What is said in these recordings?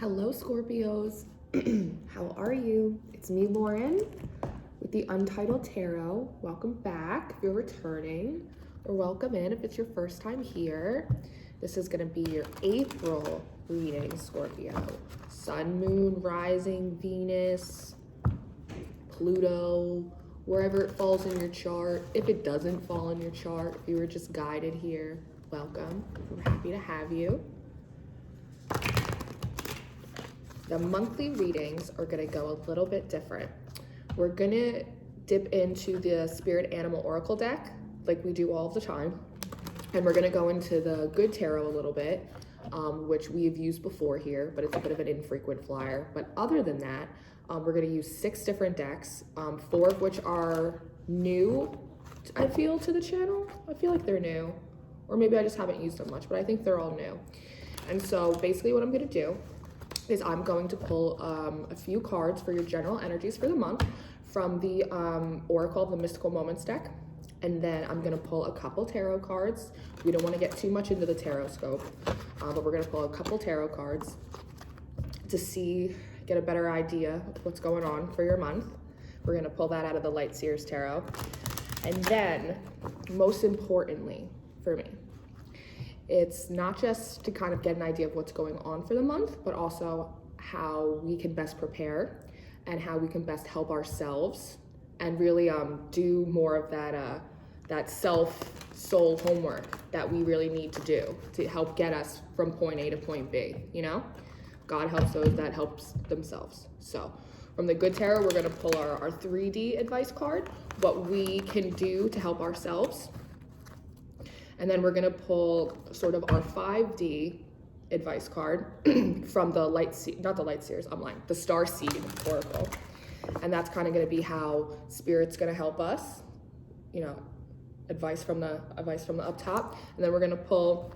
Hello, Scorpios. How are you? It's me, Lauren, with the Untitled Tarot. Welcome back if you're returning, or welcome in if it's your first time here. This is going to be your April reading, Scorpio. Sun, Moon, Rising, Venus, Pluto, wherever it falls in your chart. If it doesn't fall in your chart, if you were just guided here, welcome. We're happy to have you. The monthly readings are going to go a little bit different. We're going to dip into the Spirit Animal Oracle deck like we do all the time. And we're going to go into the Good Tarot a little bit, which we've used before here, but it's a bit of an infrequent flyer. But other than that, we're going to use 6 different decks, 4 of which are new, I feel, to the channel. I feel like they're new. Or maybe I just haven't used them much, but I think they're all new. And so basically what I'm going to do is I'm going to pull a few cards for your general energies for the month from the Oracle of the Mystical Moments deck. And then I'm gonna pull a couple tarot cards. We don't wanna get too much into the tarot scope, but we're gonna pull a couple tarot cards to get a better idea of what's going on for your month. We're gonna pull that out of the Seers Tarot. And then, most importantly for me, it's not just to kind of get an idea of what's going on for the month, but also how we can best prepare and how we can best help ourselves and really do more of that soul homework that we really need to do to help get us from point A to point B, you know? God helps those that helps themselves. So from the Good Tarot, we're gonna pull our 3D advice card, what we can do to help ourselves. And then we're gonna pull sort of our 5D advice card from the the Starseed Oracle. And that's kind of gonna be how Spirit's gonna help us, you know, advice from the up top. And then we're gonna pull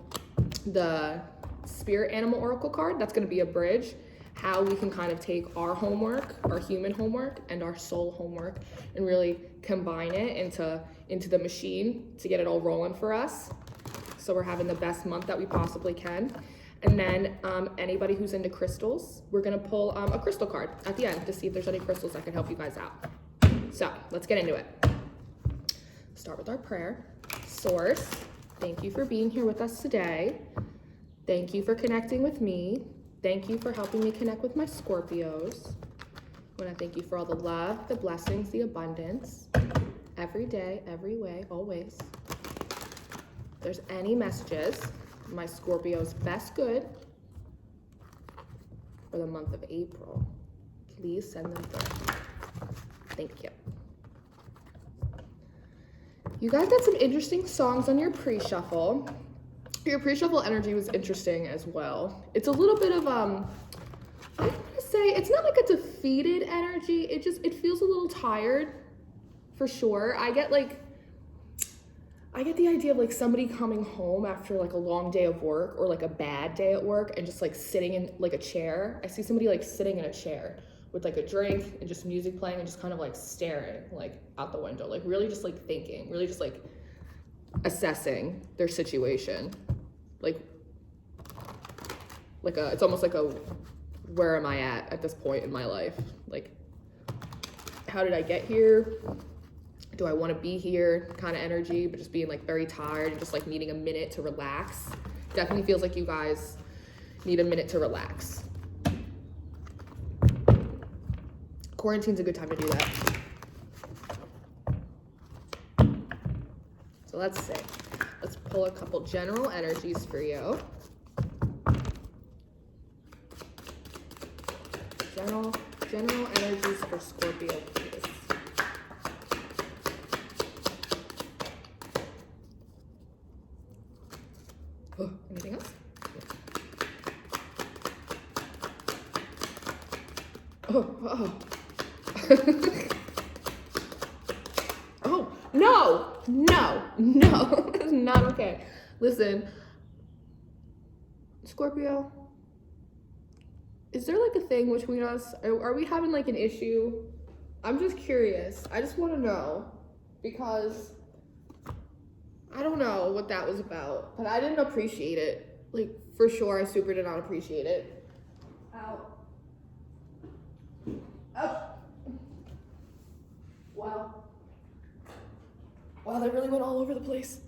the Spirit Animal Oracle card. That's gonna be a bridge, how we can kind of take our homework, our human homework, and our soul homework, and really combine it into the machine to get it all rolling for us. So we're having the best month that we possibly can. And then anybody who's into crystals, we're gonna pull a crystal card at the end to see if there's any crystals that can help you guys out. So let's get into it. Start with our prayer. Source, thank you for being here with us today. Thank you for connecting with me. Thank you for helping me connect with my Scorpios. I want to thank you for all the love, the blessings, the abundance, every day, every way, always. If there's any messages, my Scorpio's best good for the month of April, please send them through. Thank you. You guys got some interesting songs on your pre-shuffle. Your pre-shuffle energy was interesting as well. It's a little bit of, I want to say, it's not like a defeated energy. It feels a little tired, for sure. I get the idea of like somebody coming home after like a long day of work or like a bad day at work and just like sitting in like a chair. I see somebody like sitting in a chair with like a drink and just music playing and just kind of like staring like out the window, like really just like thinking, really just like assessing their situation. It's almost like where am I at this point in my life? Like, how did I get here? Do I want to be here kind of energy, but just being like very tired and just like needing a minute to relax. Definitely feels like you guys need a minute to relax. Quarantine's a good time to do that. So let's see. Let's pull a couple general energies for you. General energies for Scorpio, please. Oh, anything else? Oh. Oh, no, it's not okay. Listen, Scorpio, is there like a thing between us? Are we having like an issue? I'm just curious. I just want to know because I don't know what that was about, but I didn't appreciate it. Like, for sure, I super did not appreciate it. Ow. Oh. Wow. Wow, they really went all over the place.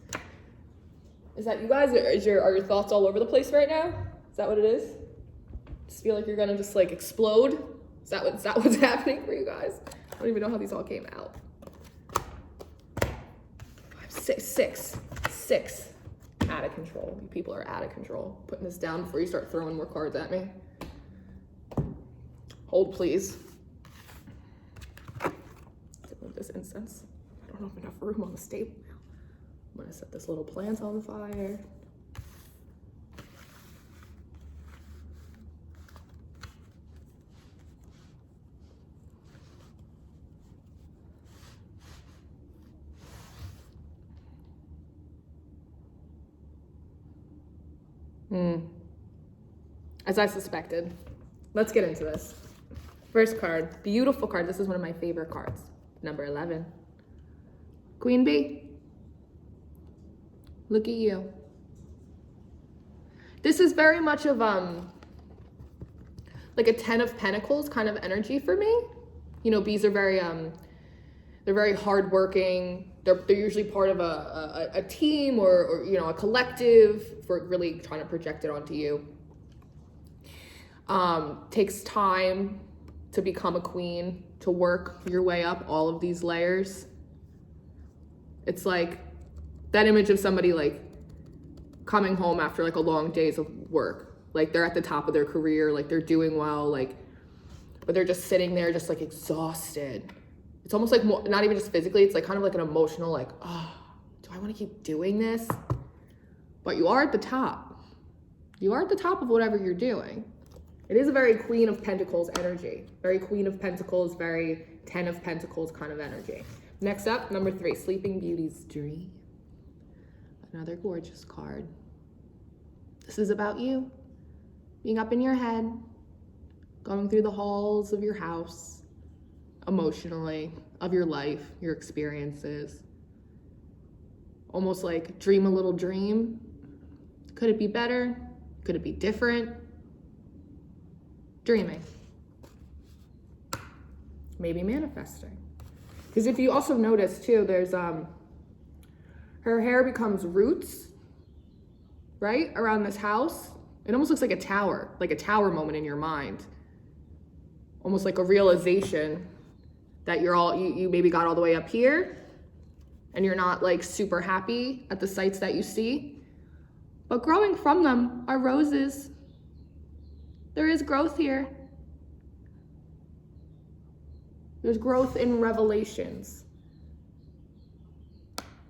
Is that you guys? Are your thoughts all over the place right now? Is that what it is? Just feel like you're gonna just like explode? Is that what's happening for you guys? I don't even know how these all came out. 6. Out of control. You people are out of control. Putting this down before you start throwing more cards at me. Hold, please. Move this incense. I don't have enough room on the table now. I'm gonna set this little plant on fire. As I suspected. Let's get into this. First card, beautiful card. This is one of my favorite cards. Number 11. Queen Bee. Look at you. This is very much of like a 10 of Pentacles kind of energy for me. You know, bees are very they're very hardworking. They're usually part of a team or you know, a collective for really trying to project it onto you. Takes time to become a queen, to work your way up all of these layers. It's like that image of somebody like coming home after like a long days of work. Like they're at the top of their career, like they're doing well, like, but they're just sitting there just like exhausted. It's almost like more, not even just physically, it's like kind of like an emotional, like, oh, do I want to keep doing this? But you are at the top. You are at the top of whatever you're doing. It is a very Queen of Pentacles energy. Very Queen of Pentacles, very 10 of Pentacles kind of energy. Next up, number 3, Sleeping Beauty's Dream. Another gorgeous card. This is about you. Being up in your head, going through the halls of your house, emotionally, of your life, your experiences. Almost like dream a little dream. Could it be better? Could it be different? Dreaming. Maybe manifesting. Because if you also notice too, there's her hair becomes roots, right? Around this house. It almost looks like a tower moment in your mind. Almost like a realization that you maybe got all the way up here and you're not like super happy at the sights that you see. But growing from them are roses. There is growth here. There's growth in revelations.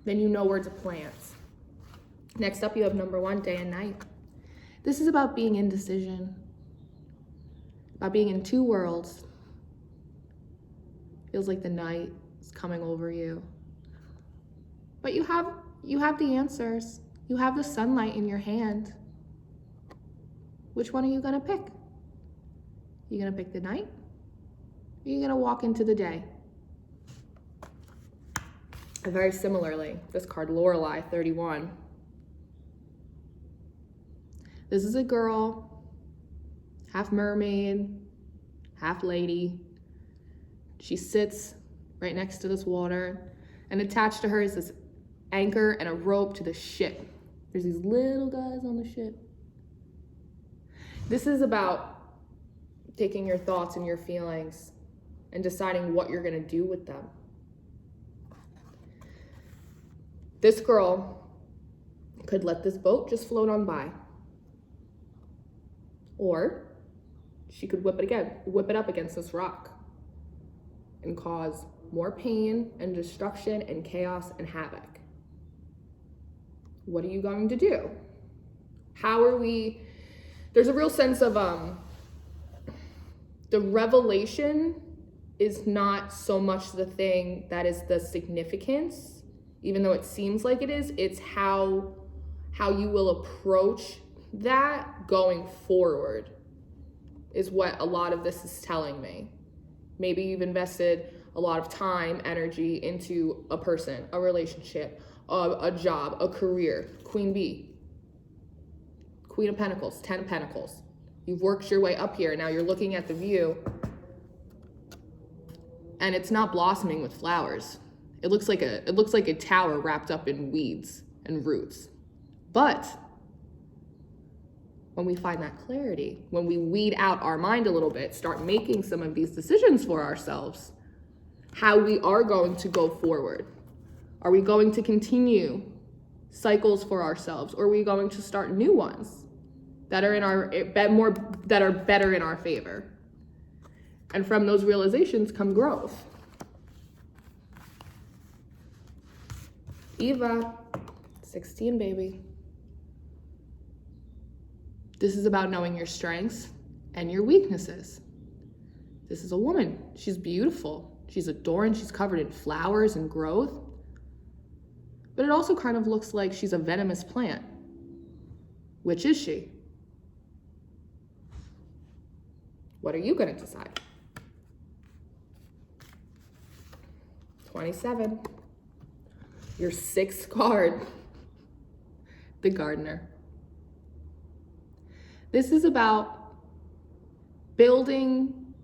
Then you know where to plant. Next up, you have number 1, Day and Night. This is about being indecision. About being in two worlds. Feels like the night is coming over you. But you have the answers. You have the sunlight in your hand. Which one are you gonna pick? You gonna pick the night? Or are you gonna walk into the day? And very similarly, this card, Lorelei, 31. This is a girl, half mermaid, half lady. She sits right next to this water, and attached to her is this anchor and a rope to the ship. There's these little guys on the ship. This is about taking your thoughts and your feelings and deciding what you're gonna do with them. This girl could let this boat just float on by. Or she could whip it up against this rock and cause more pain and destruction and chaos and havoc. What are you going to do? There's a real sense of the revelation is not so much the thing that is the significance, even though it seems like it is. It's how you will approach that going forward is what a lot of this is telling me. Maybe you've invested a lot of time, energy into a person, a relationship, a job, a career. Queen Bee, Queen of Pentacles, 10 of Pentacles. You've worked your way up here. Now you're looking at the view and it's not blossoming with flowers. It looks like a tower wrapped up in weeds and roots. But when we find that clarity, when we weed out our mind a little bit, start making some of these decisions for ourselves, how we are going to go forward. Are we going to continue cycles for ourselves, or are we going to start new ones that are better in our favor? And from those realizations come growth. Eva, 16, baby. This is about knowing your strengths and your weaknesses. This is a woman. She's beautiful. She's adorned. She's covered in flowers and growth. But it also kind of looks like she's a venomous plant. Which is she? What are you going to decide? 27. Your 6th card. The Gardener. This is about building.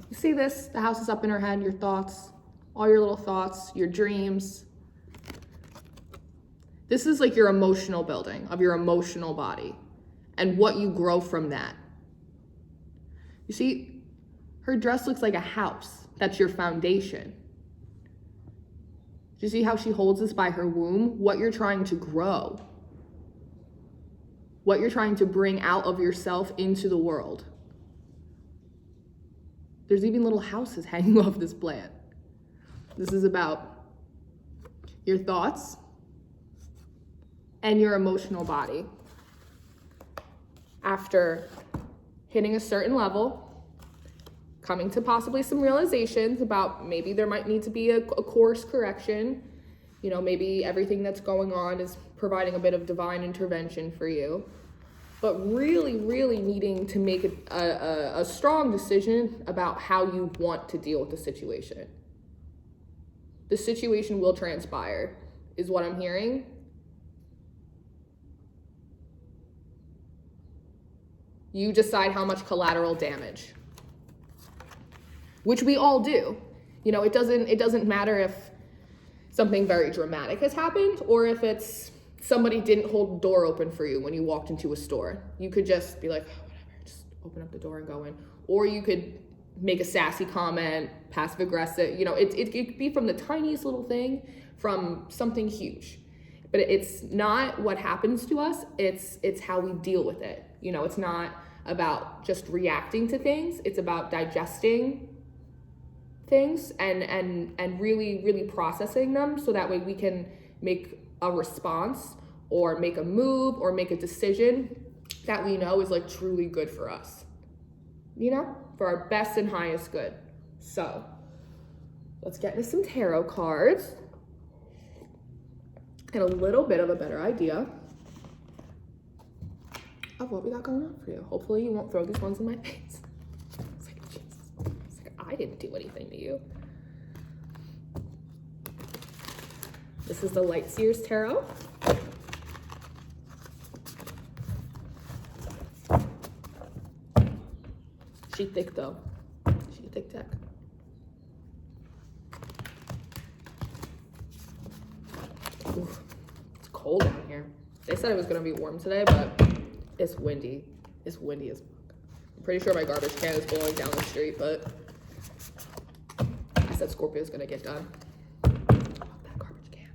You see this? The house is up in her head, your thoughts, all your little thoughts, your dreams. This is like your emotional building of your emotional body and what you grow from that. You see, her dress looks like a house. That's your foundation. Do you see how she holds this by her womb? What you're trying to grow. What you're trying to bring out of yourself into the world. There's even little houses hanging off this plant. This is about your thoughts and your emotional body. After hitting a certain level, coming to possibly some realizations about maybe there might need to be a course correction. You know, maybe everything that's going on is providing a bit of divine intervention for you. But really, really needing to make a strong decision about how you want to deal with the situation. The situation will transpire, is what I'm hearing. You decide how much collateral damage. Which we all do. You know, it doesn't matter if something very dramatic has happened or if it's somebody didn't hold the door open for you when you walked into a store. You could just be like, oh, whatever, just open up the door and go in. Or you could make a sassy comment, passive aggressive. You know, it could be from the tiniest little thing, from something huge. But it's not what happens to us, it's how we deal with it. You know, it's not about just reacting to things, it's about digesting things and really, really processing them so that way we can make a response or make a move or make a decision that we know is like truly good for us, you know, for our best and highest good. So let's get into some tarot cards and a little bit of a better idea of what we got going on for you. Hopefully you won't throw these ones in my face. It's like, Jesus. It's like, I didn't do anything to you. This is the Light Seers Tarot. She thick though. She thick deck. Oof, it's cold down here. They said it was gonna be warm today, but it's windy. It's windy as fuck. I'm pretty sure my garbage can is blowing down the street, but I said Scorpio's gonna get done. That garbage can.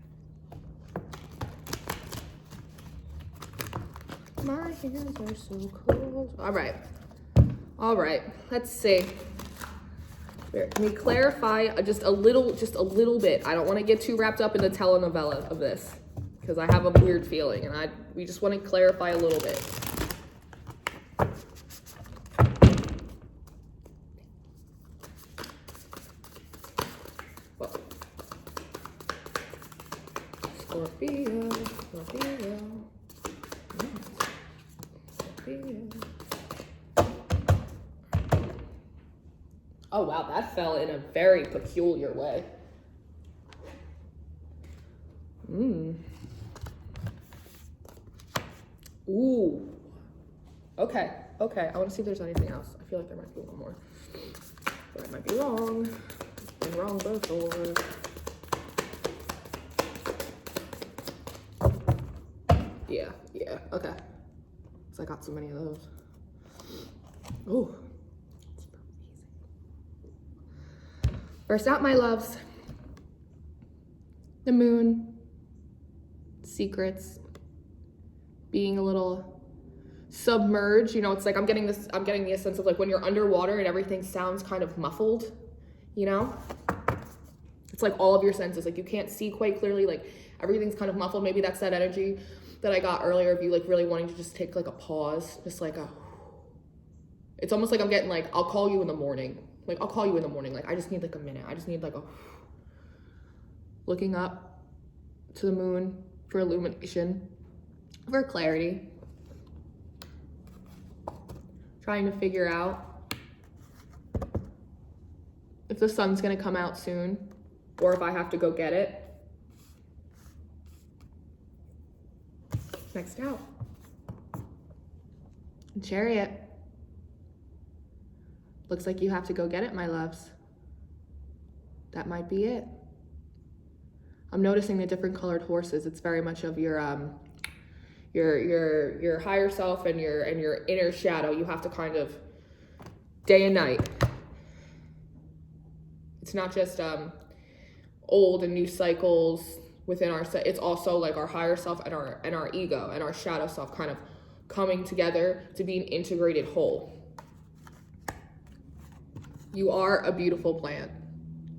My hands are so cold. All right, let's see. Can we clarify just a little bit? I don't want to get too wrapped up in the telenovela of this because I have a weird feeling, and we just want to clarify a little bit. Whoa. Scorpio. Oh wow, that fell in a very peculiar way. Okay. I want to see if there's anything else. I feel like there might be one more. But I might be wrong. Been wrong before. Yeah. Okay. So I got so many of those. Oh. First out, my loves. The moon. Secrets. Being a little submerged. You know, it's like I'm getting the sense of like when you're underwater and everything sounds kind of muffled, you know? It's like all of your senses, like you can't see quite clearly, like everything's kind of muffled. Maybe that's that energy that I got earlier of you like really wanting to just take like a pause, just like it's almost like I'm getting like, I'll call you in the morning. Like I'll call you in the morning. Like I just need like a minute. I just need like looking up to the moon for illumination, for clarity. Trying to figure out if the sun's gonna come out soon or if I have to go get it. Next out. Chariot. Looks like you have to go get it, my loves. That might be it. I'm noticing the different colored horses. It's very much of your higher self and your inner shadow. You have to kind of day and night. It's not just old and new cycles within our set. It's also like our higher self and our ego and our shadow self kind of coming together to be an integrated whole. You are a beautiful plant,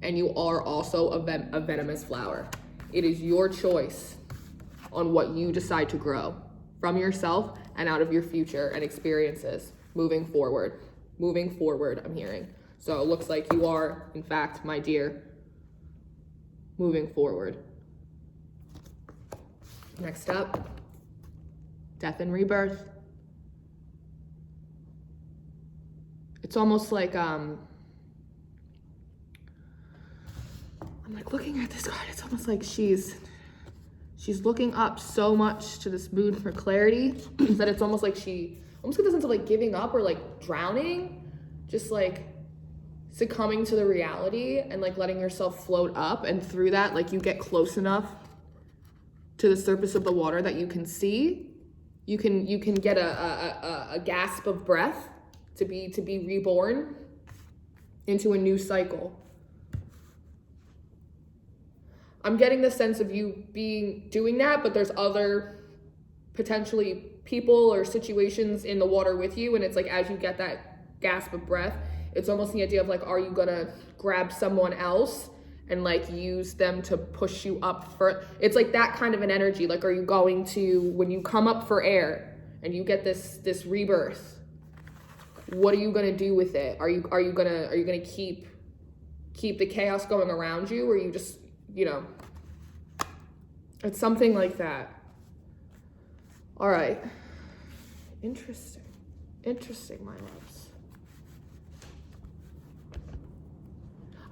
and you are also a venomous flower. It is your choice on what you decide to grow from yourself and out of your future and experiences moving forward. I'm hearing. So it looks like you are, in fact, my dear, moving forward. Next up, death and rebirth. It's almost like, I'm like looking at this card, it's almost like she's looking up so much to this moon for clarity that it's almost like she almost get the sense of like giving up or like drowning, just like succumbing to the reality and like letting yourself float up, and through that like you get close enough to the surface of the water that you can see, you can get a gasp of breath to be reborn into a new cycle. I'm getting the sense of you doing that, but there's other potentially people or situations in the water with you, and it's like as you get that gasp of breath, it's almost the idea of like, are you gonna grab someone else and like use them to push you up for, it's like that kind of an energy. Like, are you going to, when you come up for air and you get this rebirth, what are you gonna do with it? Are you gonna keep the chaos going around you, or you just, you know, it's something like that. All right. Interesting, my loves.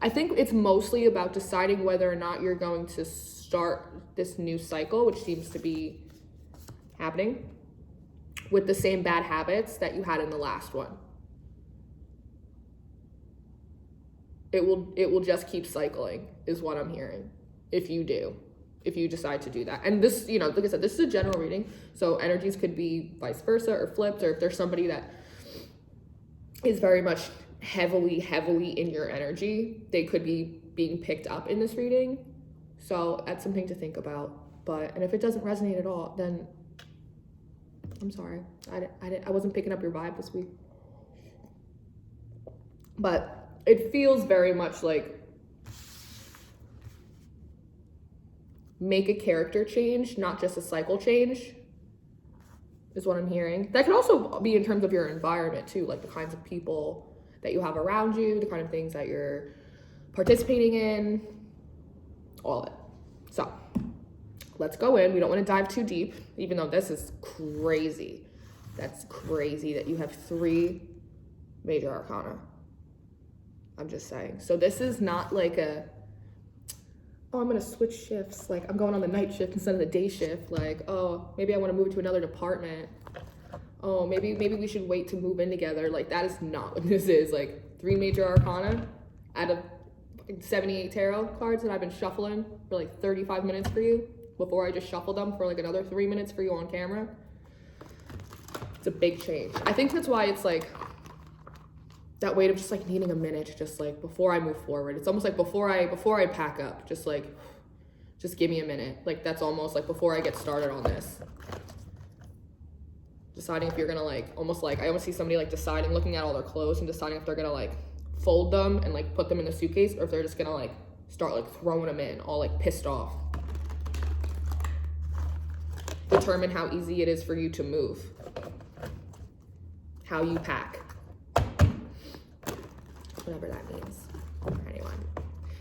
I think it's mostly about deciding whether or not you're going to start this new cycle, which seems to be happening, with the same bad habits that you had in the last one. It will just keep cycling, is what I'm hearing, if you decide to do that. And this, you know, like I said, this is a general reading, so energies could be vice versa or flipped, or if there's somebody that is very much heavily in your energy, they could be being picked up in this reading. So that's something to think about. And if it doesn't resonate at all, then I'm sorry. I wasn't picking up your vibe this week. But it feels very much like make a character change, not just a cycle change, is what I'm hearing. That could also be in terms of your environment too, like the kinds of people that you have around you, the kind of things that you're participating in, all of it. So let's go in. We don't want to dive too deep, even though this is crazy. That's crazy that you have 3 major arcana. I'm just saying. So this is not like I'm going to switch shifts. Like I'm going on the night shift instead of the day shift. Like, oh, maybe I want to move to another department. oh, maybe we should wait to move in together. Like, that is not what this is. Like, 3 major arcana out of 78 tarot cards that I've been shuffling for like 35 minutes for you before I just shuffled them for like another 3 minutes for you on camera. It's a big change. I think that's why it's like that weight of just like needing a minute, just like before I move forward. It's almost like before I pack up, just give me a minute. Like, that's almost like before I get started on this. Deciding if you're gonna like, almost like, I almost see somebody like deciding, looking at all their clothes and deciding if they're gonna like fold them and like put them in a suitcase, or if they're just gonna like start like throwing them in, all like pissed off. Determine how easy it is for you to move. How you pack. Whatever that means. Anyway.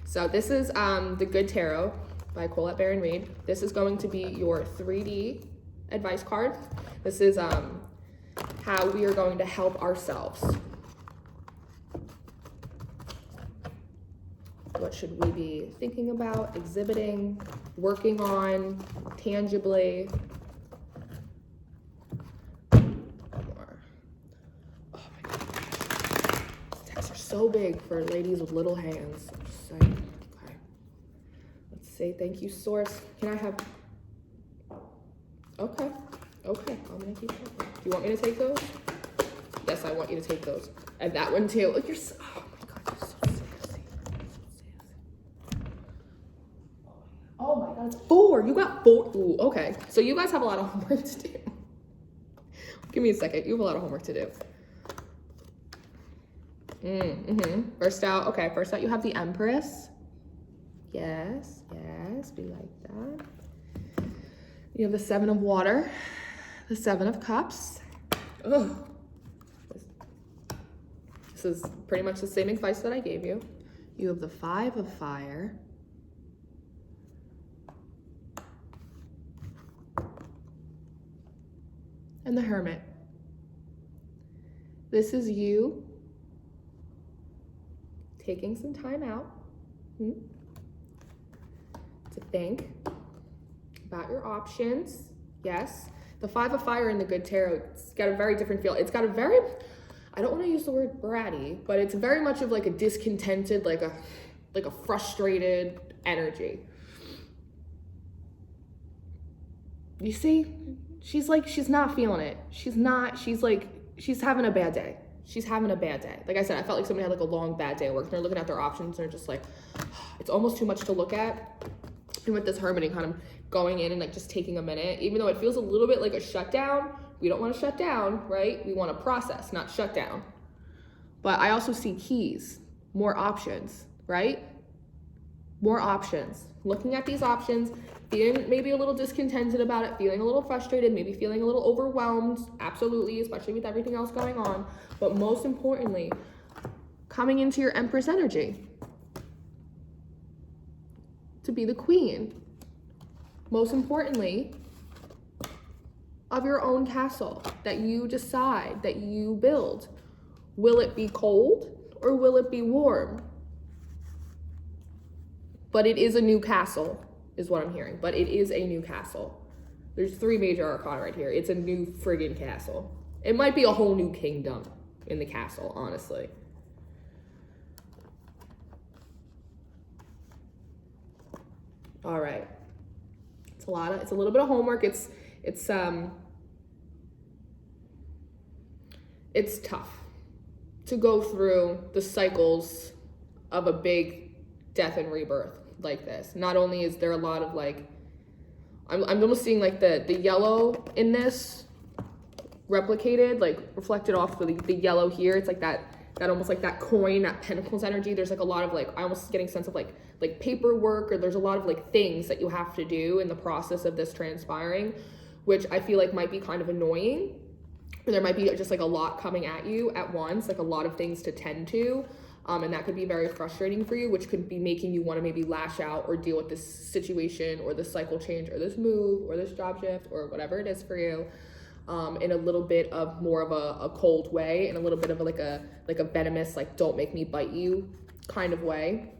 So this is The Good Tarot by Colette Baron Reid. This is going to be your 3D advice card. This is how we are going to help ourselves. What should we be thinking about, exhibiting, working on, tangibly? Oh my gosh. Texts are so big for ladies with little hands. I'm just saying. Okay. Let's say thank you, source. Can I have... Okay. Okay. I'm going to keep talking. Do you want me to take those? Yes, I want you to take those. And that one too. Look, you're so... Oh my God, you're so sassy. Oh my God, it's 4. You got 4. Ooh, okay. So you guys have a lot of homework to do. Give me a second. You have a lot of homework to do. First out, okay. First out, you have the Empress. Yes, yes, we like that. You have the 7 of Water, the 7 of Cups. Ugh. This is pretty much the same advice that I gave you. You have the 5 of Fire. And the Hermit. This is you taking some time out to think about your options. Yes, the 5 of Fire in the Good Tarot, it's got a very different feel. It's got a very, I don't want to use the word bratty, but it's very much of like a discontented, like a frustrated energy. You see, she's not feeling it. She's having a bad day. She's having a bad day. Like I said, I felt like somebody had like a long bad day at work and they're looking at their options and they're just like, it's almost too much to look at. And with this hermiting, kind of going in and like just taking a minute, even though it feels a little bit like a shutdown, we don't want to shut down, right? We want to process, not shut down. But I also see keys, more options, right? More options. Looking at these options, feeling maybe a little discontented about it, feeling a little frustrated, maybe feeling a little overwhelmed, absolutely, especially with everything else going on. But most importantly, coming into your Empress energy to be the queen. Most importantly, of your own castle that you decide, that you build. Will it be cold or will it be warm? But it is a new castle, is what I'm hearing. But it is a new castle. There's 3 major arcana right here. It's a new friggin' castle. It might be a whole new kingdom in the castle, honestly. All right. It's a little bit of homework. It's tough to go through the cycles of a big death and rebirth like this. Not only is there a lot of like, I'm almost seeing like the yellow in this replicated, like reflected off the yellow here. It's like that almost like that coin, that pentacles energy. There's like a lot of like, I almost getting a sense of like paperwork, or there's a lot of like things that you have to do in the process of this transpiring, which I feel like might be kind of annoying. Or there might be just like a lot coming at you at once, like a lot of things to tend to. And that could be very frustrating for you, which could be making you want to maybe lash out or deal with this situation or this cycle change or this move or this job shift or whatever it is for you, in a little bit of more of a cold way, and a little bit of like a venomous, like don't make me bite you kind of way.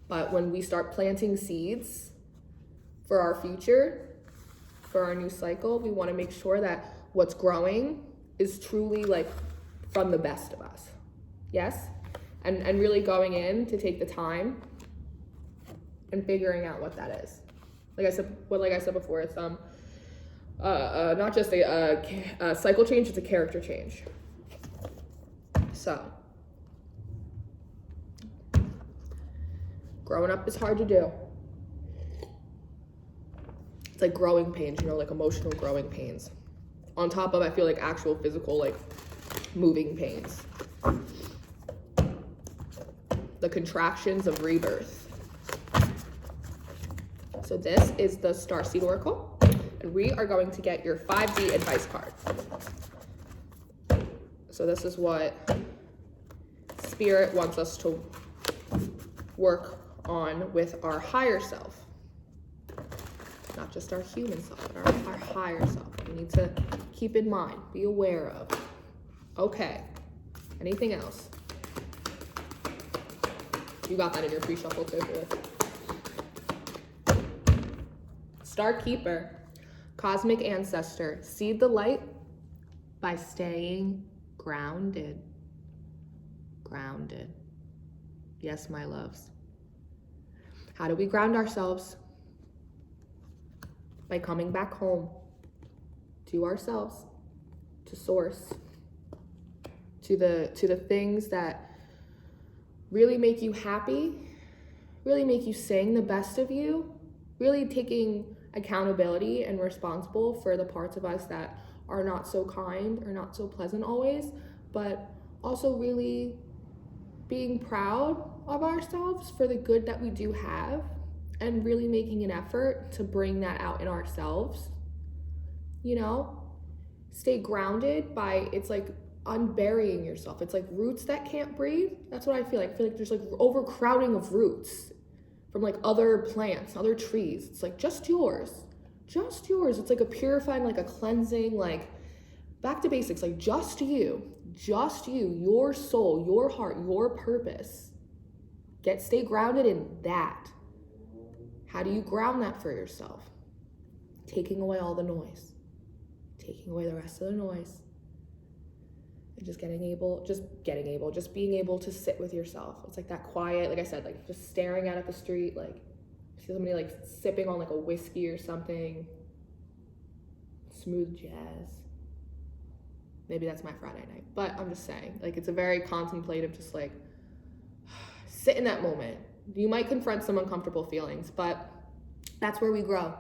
But when we start planting seeds for our future, for our new cycle, we want to make sure that what's growing is truly like from the best of us. Yes? And really going in to take the time and figuring out what that is. Like I said before, it's not just a cycle change, it's a character change. So, growing up is hard to do. It's like growing pains, you know, like emotional growing pains. On top of, I feel like actual physical, like moving pains. The contractions of rebirth. So this is the Starseed Oracle, and we are going to get your 5D advice card. So this is what Spirit wants us to work on with our higher self. Not just our human self, but our higher self. We need to keep in mind, be aware of. Okay, anything else? You got that in your pre-shuffle too. Star Keeper, Cosmic Ancestor, seed the light by staying grounded. Grounded. Yes, my loves. How do we ground ourselves? By coming back home to ourselves, to source, to the things that really make you happy, really make you sing the best of you, really taking accountability and responsible for the parts of us that are not so kind or not so pleasant always, but also really being proud of ourselves for the good that we do have and really making an effort to bring that out in ourselves. You know, stay grounded by, it's like unburying yourself. It's like roots that can't breathe. That's what I feel like. I feel like there's like overcrowding of roots from like other plants, other trees. It's like just yours. It's like a purifying, like a cleansing, like back to basics, like just you, your soul, your heart, your purpose. Stay grounded in that. How do you ground that for yourself? Taking away all the noise, taking away the rest of the noise. And just being able to sit with yourself. It's like that quiet, like I said, like just staring out at the street, like see somebody like sipping on like a whiskey or something. Smooth jazz. Maybe that's my Friday night, but I'm just saying, like it's a very contemplative, just like sit in that moment. You might confront some uncomfortable feelings, but that's where we grow,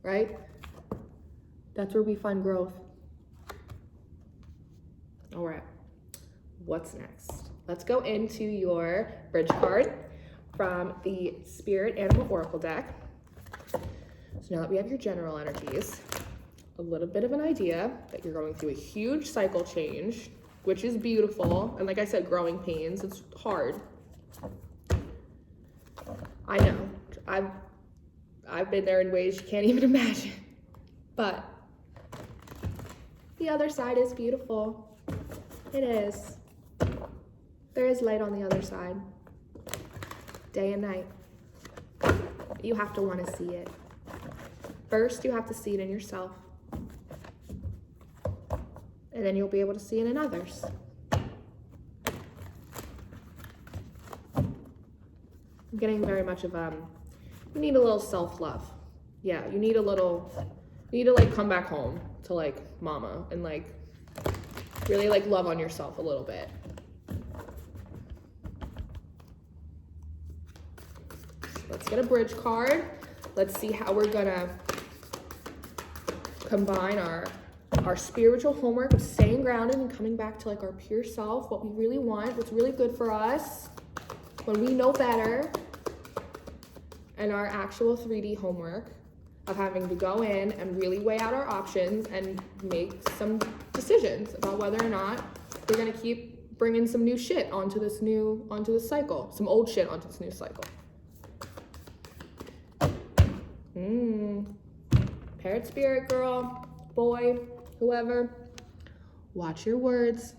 right? That's where we find growth. All right, what's next? Let's go into your bridge card from the Spirit Animal Oracle deck. So now that we have your general energies, a little bit of an idea that you're going through a huge cycle change, which is beautiful. And like I said, growing pains, it's hard. I know, I've been there in ways you can't even imagine, but the other side is beautiful. It is. There is light on the other side, day and night. You have to want to see it. First, you have to see it in yourself, and then you'll be able to see it in others. I'm getting very much of you need a little self-love. Yeah, you need to like come back home to like mama and like really like love on yourself a little bit. Let's get a bridge card. Let's see how we're gonna combine our spiritual homework of staying grounded and coming back to like our pure self, what we really want, what's really good for us when we know better, and our actual 3D homework of having to go in and really weigh out our options and make some decisions about whether or not we're gonna keep bringing some new shit onto this cycle, some old shit onto this new cycle. Parrot spirit girl, boy, whoever, watch your words.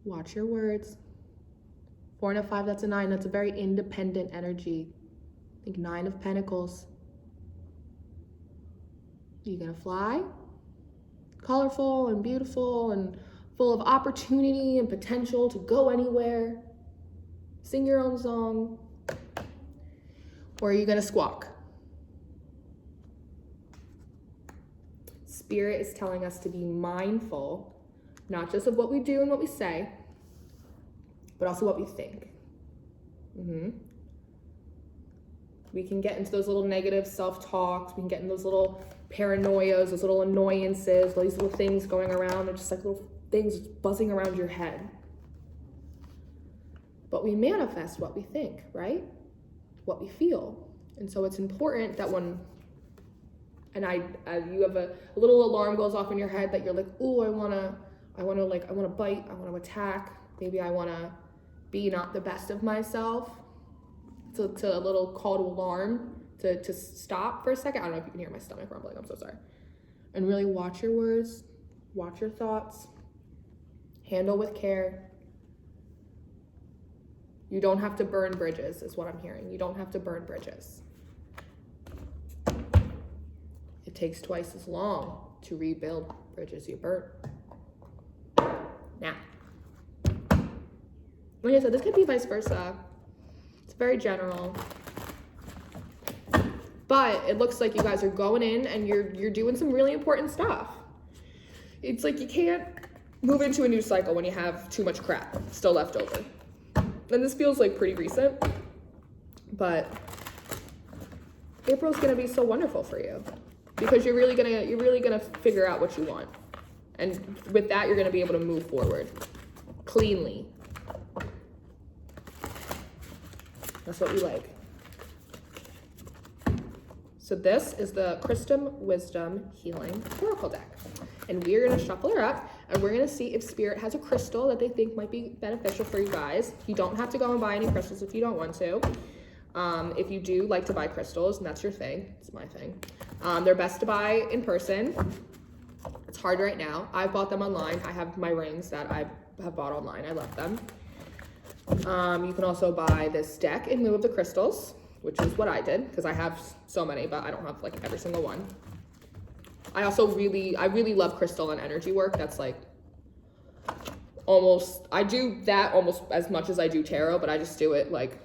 Watch your words. 4 and a 5, that's a 9. That's a very independent energy. I think 9 of Pentacles. You're gonna fly, colorful and beautiful and full of opportunity and potential to go anywhere, sing your own song, or are you gonna squawk? Spirit is telling us to be mindful, not just of what we do and what we say, but also what we think. We can get into those little negative self-talks. We can get in those little paranoias, those little annoyances, these little things going around. They're just like little things buzzing around your head. But we manifest what we think, right? What we feel. And so it's important that when, you have a little alarm goes off in your head that you're like, ooh, I wanna bite, I wanna attack. Maybe I wanna be not the best of myself. To a little call to alarm to stop for a second. I don't know if you can hear my stomach rumbling, I'm so sorry. And really watch your words, watch your thoughts, handle with care. You don't have to burn bridges, is what I'm hearing. You don't have to burn bridges. It takes twice as long to rebuild bridges you burn. Now, like I said, this could be vice versa. It's very general. But it looks like you guys are going in and you're doing some really important stuff. It's like you can't move into a new cycle when you have too much crap still left over. And this feels like pretty recent, but April's gonna be so wonderful for you because you're really gonna figure out what you want. And with that, you're gonna be able to move forward cleanly. That's what we like. So this is the Crystal Wisdom Healing Oracle deck. And we're gonna shuffle her up and we're gonna see if Spirit has a crystal that they think might be beneficial for you guys. You don't have to go and buy any crystals if you don't want to. If you do like to buy crystals and that's your thing, it's my thing. They're best to buy in person. It's hard right now. I've bought them online. I have my rings that I have bought online. I love them. You can also buy this deck in lieu of the crystals, which is what I did because I have so many, but I don't have like every single one. I really love crystal and energy work. That's like I do that almost as much as I do tarot, but I just do it like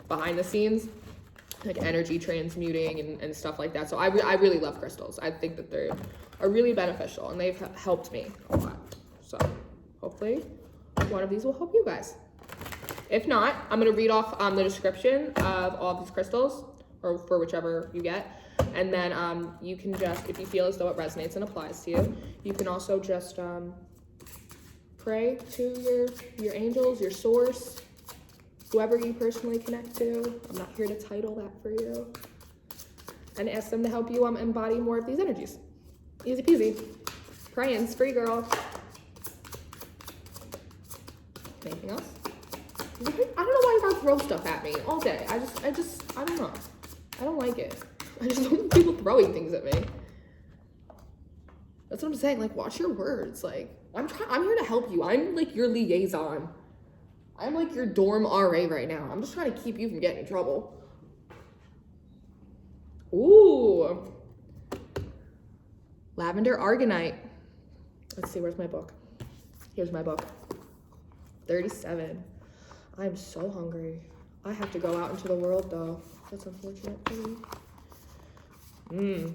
behind the scenes, like energy transmuting and stuff like that. So I really love crystals. I think that they are really beneficial and they've helped me a lot. So hopefully one of these will help you guys. If not, I'm going to read off the description of all these crystals, or for whichever you get. And then you can just, if you feel as though it resonates and applies to you, you can also just pray to your angels, your source, whoever you personally connect to. I'm not here to title that for you. And ask them to help you embody more of these energies. Easy peasy. Praying's free, girl. Anything else? I don't know why you gotta throw stuff at me all day. I don't know. I don't like it. I just don't want people throwing things at me. That's what I'm saying. Like, watch your words. Like, I'm here to help you. I'm like your liaison. I'm like your dorm RA right now. I'm just trying to keep you from getting in trouble. Ooh. Lavender Argonite. Let's see, where's my book? Here's my book. 37. I'm so hungry. I have to go out into the world though. That's unfortunate for me.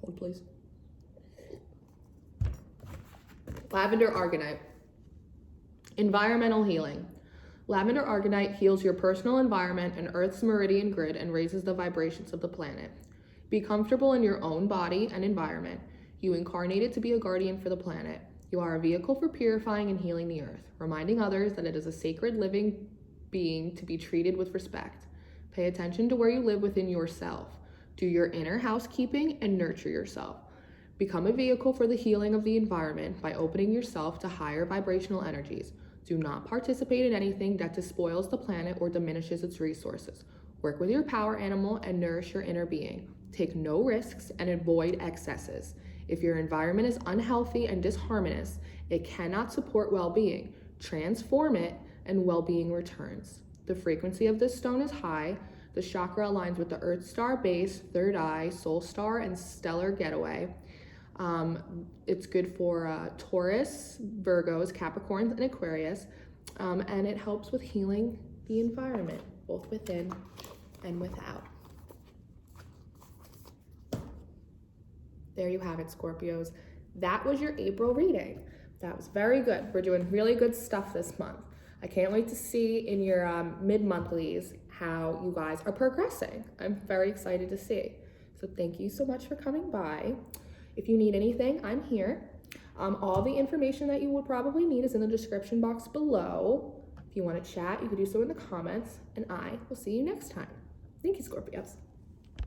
Hold please. Lavender Argonite. Environmental healing. Lavender Argonite heals your personal environment and Earth's meridian grid and raises the vibrations of the planet. Be comfortable in your own body and environment. You incarnated to be a guardian for the planet. You are a vehicle for purifying and healing the earth, reminding others that it is a sacred living being to be treated with respect. Pay attention to where you live within yourself. Do your inner housekeeping and nurture yourself. Become a vehicle for the healing of the environment by opening yourself to higher vibrational energies. Do not participate in anything that despoils the planet or diminishes its resources. Work with your power animal and nourish your inner being. Take no risks and avoid excesses. If your environment is unhealthy and disharmonious, it cannot support well-being. Transform it and well-being returns. The frequency of this stone is high. The chakra aligns with the Earth Star base, third eye, soul star, and stellar getaway. It's good for Taurus, Virgos, Capricorns, and Aquarius. And it helps with healing the environment, both within and without. There you have it, Scorpios. That was your April reading. That was very good. We're doing really good stuff this month. I can't wait to see in your mid-monthlies how you guys are progressing. I'm very excited to see. So thank you so much for coming by. If you need anything, I'm here. All the information that you would probably need is in the description box below. If you want to chat, you can do so in the comments, and I will see you next time. Thank you, Scorpios.